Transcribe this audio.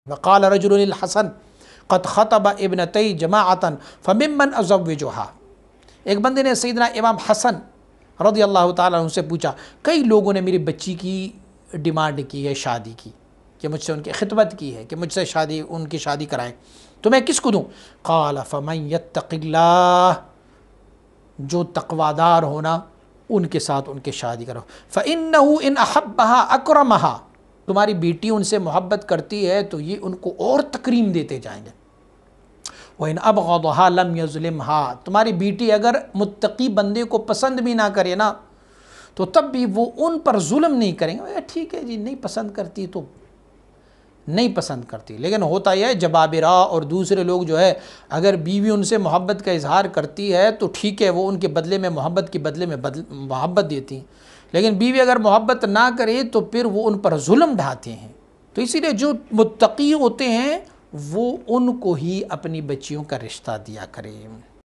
وقال رجل للحسن قد خطب ابنتی جماعتا فممن ازوجها، ایک بندے نے سیدنا امام حسن رضی اللہ تعالیٰ عنہ سے پوچھا، کئی لوگوں نے میری بچی کی ڈیمانڈ کی ہے شادی کی، کہ مجھ سے ان کی خطبت کی ہے کہ مجھ سے ان کی شادی کرائیں، تو میں کس کو دوں؟ قال فمن یتق اللہ، جو تقوادار ہونا ان کے ساتھ ان کی شادی کرو، فإنہ ان احبها اکرمها، تمہاری بیٹی ان سے محبت کرتی ہے تو یہ ان کو اور تکریم دیتے جائیں گے، وَإِنْ أَبْغَضَهَا لَمْ يَظْلِمْهَا، تمہاری بیٹی اگر متقی بندے کو پسند بھی نہ کرے نا تو تب بھی وہ ان پر ظلم نہیں کریں گے، ٹھیک ہے جی نہیں پسند کرتی تو نہیں پسند کرتی، لیکن ہوتا یہ ہے جبابرہ اور دوسرے لوگ جو ہے اگر بیوی ان سے محبت کا اظہار کرتی ہے تو ٹھیک ہے وہ ان کے بدلے میں محبت کے بدلے میں محبت دیتی ہیں، لیکن بیوی اگر محبت نہ کرے تو پھر وہ ان پر ظلم ڈھاتے ہیں، تو اسی لیے جو متقی ہوتے ہیں وہ ان کو ہی اپنی بچیوں کا رشتہ دیا کریں۔